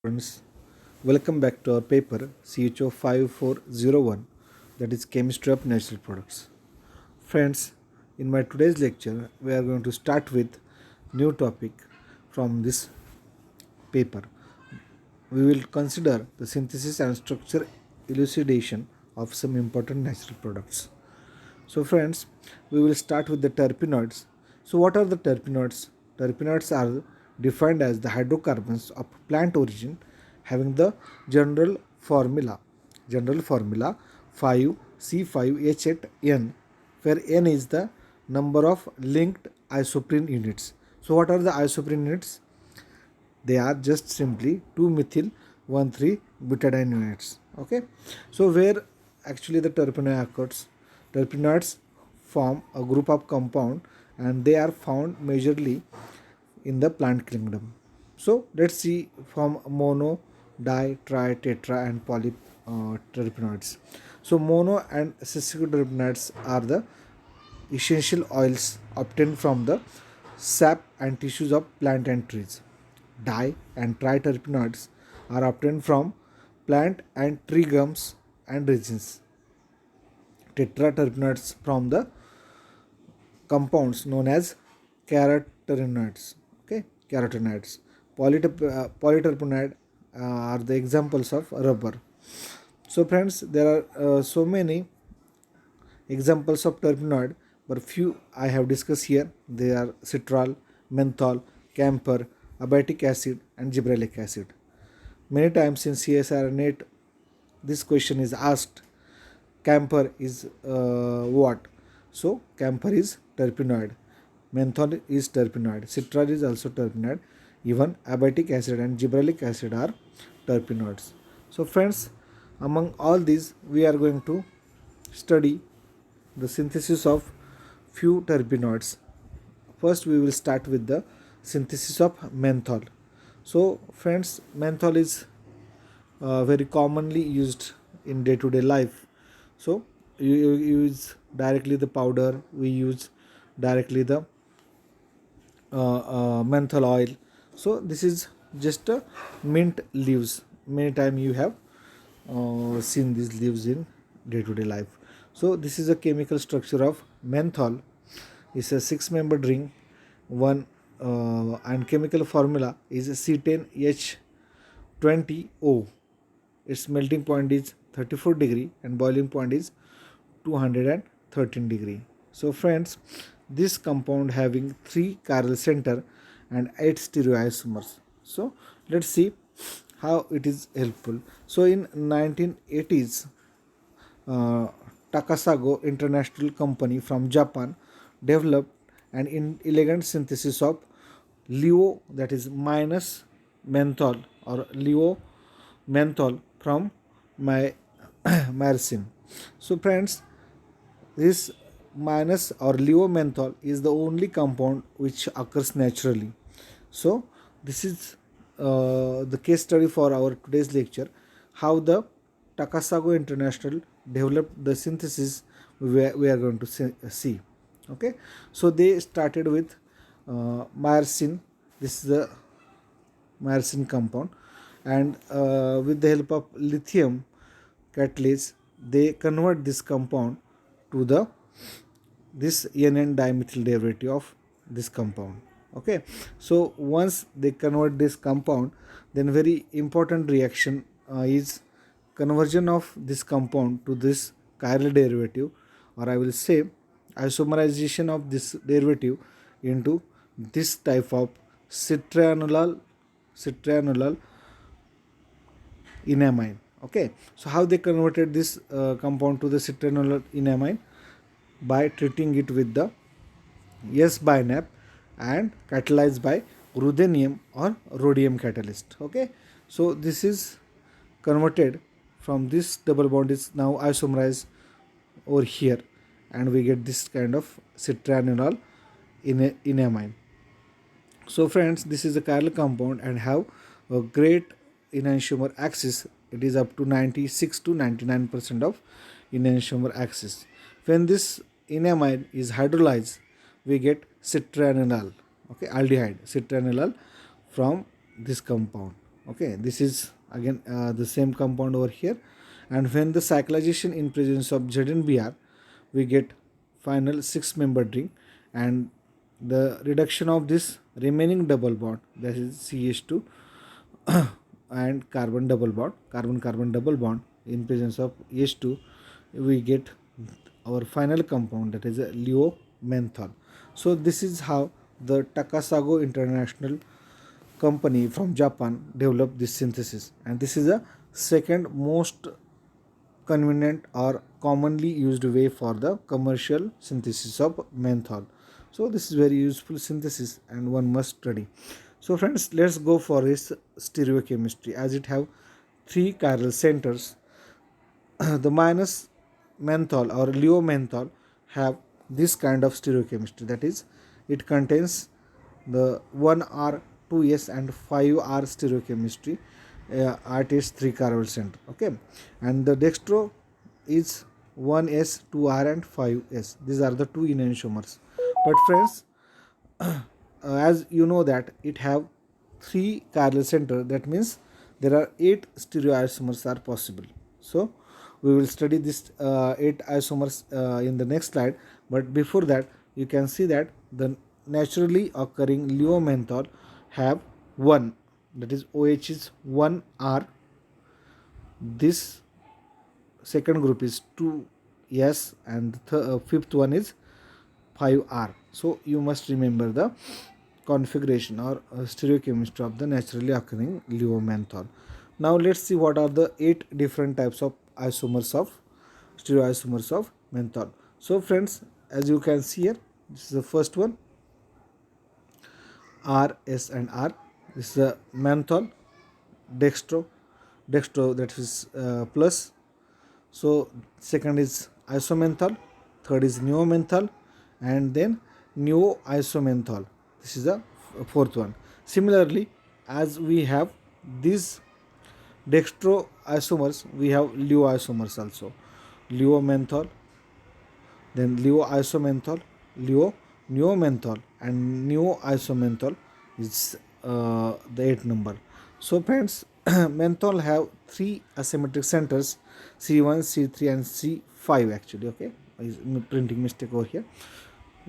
Friends, welcome back to our paper CHO 5401, that is Chemistry of Natural Products. Friends, in my today's lecture we are going to start with new topic from this paper. We will consider the synthesis and structure elucidation of some important natural products. So friends, we will start with the terpenoids. So what are the terpenoids? Terpenoids are defined as the hydrocarbons of plant origin having the general formula general formula 5C5H8N, where N is the number of linked isoprene units. So what are the isoprene units? They are just simply 2-methyl 1,3-butadiene units. Okay, so where actually the terpenoid occurs? Terpenoids form a group of compound and they are found majorly in the plant kingdom. So let's see from mono, di, tri, tetra and poly terpenoids. So mono and sesquiterpenoids are the essential oils obtained from the sap and tissues of plant and trees. Di and triterpenoids are obtained from plant and tree gums and resins. Tetraterpenoids from the compounds known as carotenoids. Okay, carotenoids. Polyterpenoid are the examples of rubber. So friends, there are so many examples of terpenoid, but few I have discussed here. They are citral, menthol, camphor, abatic acid and gibberellic acid. Many times in CSR NET, this question is asked. Camphor is what? So camphor is terpenoid. Menthol is terpenoid. Citral is also terpenoid. Even abatic acid and gibberellic acid are terpenoids. So friends, among all these, we are going to study the synthesis of few terpenoids. First, we will start with the synthesis of menthol. So, friends, menthol is very commonly used in day-to-day life. So, you use directly the powder. We use directly the menthol oil. So, this is just a mint leaves. Many times you have seen these leaves in day-to-day life. So this is a chemical structure of menthol. It's a 6-membered ring. One and chemical formula is C10H20O. Its melting point is 34 degree and boiling point is 213 degree. So friends, this compound having 3 chiral center and 8 stereoisomers. So let's see how it is helpful. So in 1980s, Takasago International Company from Japan developed an elegant synthesis of LEO, that is minus menthol, or LEO menthol from my myrcene. So friends, this minus or LEO menthol is the only compound which occurs naturally. So this is the case study for our today's lecture, how the Takasago International developed the synthesis we are going to see. Okay, so they started with myrcene. This is the myrcene compound, and with the help of lithium catalase, they convert this compound to the this NN dimethyl derivative of this compound. Okay, so once they convert this compound, then very important reaction is conversion of this compound to this chiral derivative, or I will say isomerization of this derivative into this type of citranolol enamine. Okay, so how they converted this compound to the citranolol enamine? By treating it with the S-binap and catalyzed by ruthenium or rhodium catalyst. Okay, so this is converted from this double bond is now isomerized over here, and we get this kind of citranolol enamine. So friends, this is a chiral compound and have a great enantiomer axis. It is up to 96 to 99% of enantiomer axis. When this enamine is hydrolyzed, we get citranolol, okay, aldehyde citranolol from this compound. Okay, this is again the same compound over here. And when the cyclization in presence of ZnBr, we get final 6-membered ring, and the reduction of this remaining double bond, that is CH2 and carbon carbon double bond in presence of H2, we get our final compound, that is a Menthol. So this is how the Takasago International company from Japan developed this synthesis, and this is the second most convenient or commonly used way for the commercial synthesis of menthol. So this is very useful synthesis and one must study. So friends, let's go for this stereochemistry, as it have three chiral centers. The minus menthol or menthol have this kind of stereochemistry, that is, it contains the 1R, 2S and 5R stereochemistry at its 3 chiral center. Okay, and the dextro is 1S, 2R and 5S. These are the two enantiomers. But friends, as you know that it have 3 chiral center, that means there are 8 stereoisomers are possible. So we will study this 8 isomers in the next slide, but before that you can see that the naturally occurring menthol have 1, that is OH is 1R, this second group is 2S and the fifth one is 5R. So you must remember the configuration or stereochemistry of the naturally occurring menthol. Now let's see what are the 8 different types of isomers of stereoisomers of menthol. So friends, as you can see here, this is the first one, R, S and R. This is the menthol, dextro, that is plus. So second is isomenthol, third is neomenthol, and then neo-isomenthol. This is the fourth one. Similarly, as we have these dextro isomers, we have isomers also. Menthol, then isomenthol, neomenthol, and neo-isomenthol is the 8th number. So friends, menthol have 3 asymmetric centers, C1, C3 and C5 actually. Okay, is printing mistake over here.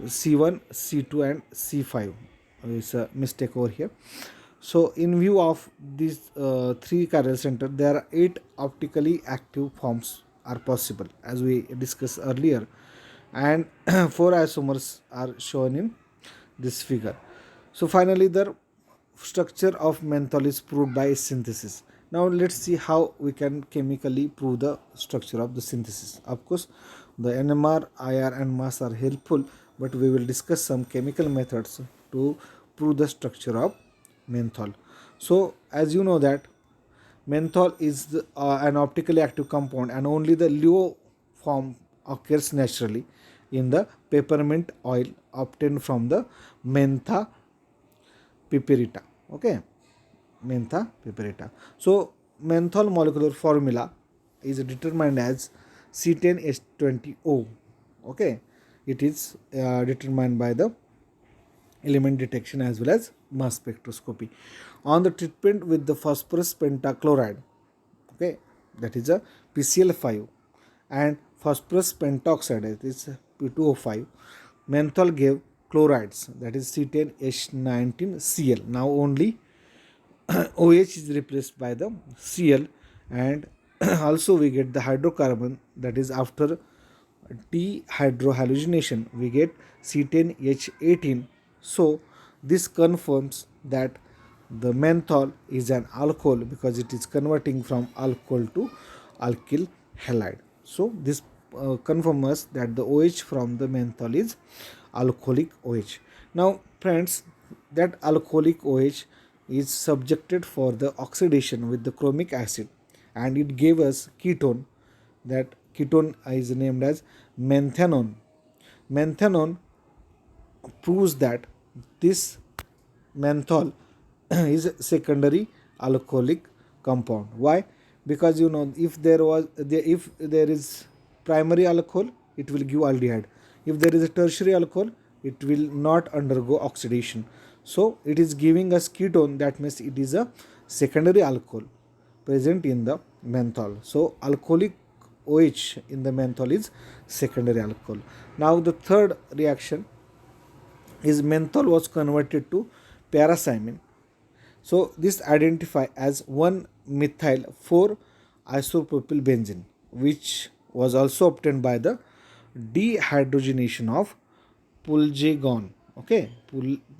C1, C2 and C5 is a mistake over here. So in view of these 3 chiral center, there are 8 optically active forms are possible, as we discussed earlier, and 4 isomers are shown in this figure. So finally the structure of menthol is proved by synthesis. Now let's see how we can chemically prove the structure of the synthesis. Of course, the NMR, IR and mass are helpful, but we will discuss some chemical methods to prove the structure of menthol. So as you know that menthol is an optically active compound, and only the LEO form occurs naturally in the peppermint oil obtained from the Mentha piperita. Okay, Mentha piperita. So menthol molecular formula is determined as C10H20O. Okay, it is determined by the element detection as well as mass spectroscopy. On the treatment with the phosphorus pentachloride, okay, that is a PCl5, and phosphorus pentoxide, that is P2O5, menthol gave chlorides, that is C10H19Cl. Now only OH is replaced by the Cl, and also we get the hydrocarbon, that is after dehydrohallucination we get C10H18. So this confirms that the menthol is an alcohol because it is converting from alcohol to alkyl halide. So this confirms that the OH from the menthol is alcoholic OH. Now friends, that alcoholic OH is subjected for the oxidation with the chromic acid, and it gave us ketone. That ketone is named as menthanone. Menthanone proves that this menthol is secondary alcoholic compound. Why? Because you know, if there is primary alcohol, it will give aldehyde. If there is a tertiary alcohol, it will not undergo oxidation. So it is giving us ketone, that means it is a secondary alcohol present in the menthol. So alcoholic OH in the menthol is secondary alcohol. Now the third reaction is menthol was converted to parasamine. So this identify as 1-methyl 4 isopropyl benzene, which was also obtained by the dehydrogenation of pulgegon. Okay,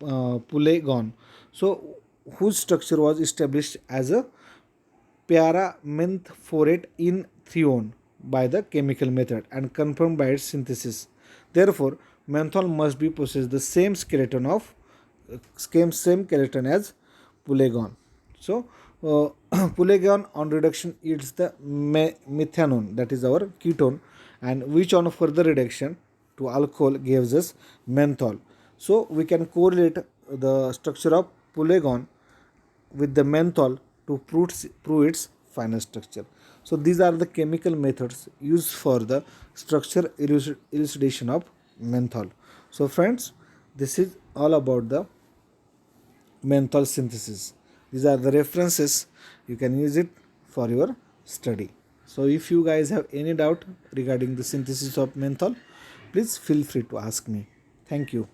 pulegon. So whose structure was established as a paramenthorate in threone by the chemical method and confirmed by its synthesis. Therefore, menthol must be possess the same skeleton of same skeleton as pulegon. So, pulegon on reduction yields the methanol, that is our ketone, and which on further reduction to alcohol gives us menthol. So, we can correlate the structure of pulegon with the menthol to prove its final structure. So these are the chemical methods used for the structure elucidation of menthol. So friends, this is all about the menthol synthesis. These are the references, you can use it for your study. So if you guys have any doubt regarding the synthesis of menthol, please feel free to ask me. Thank you.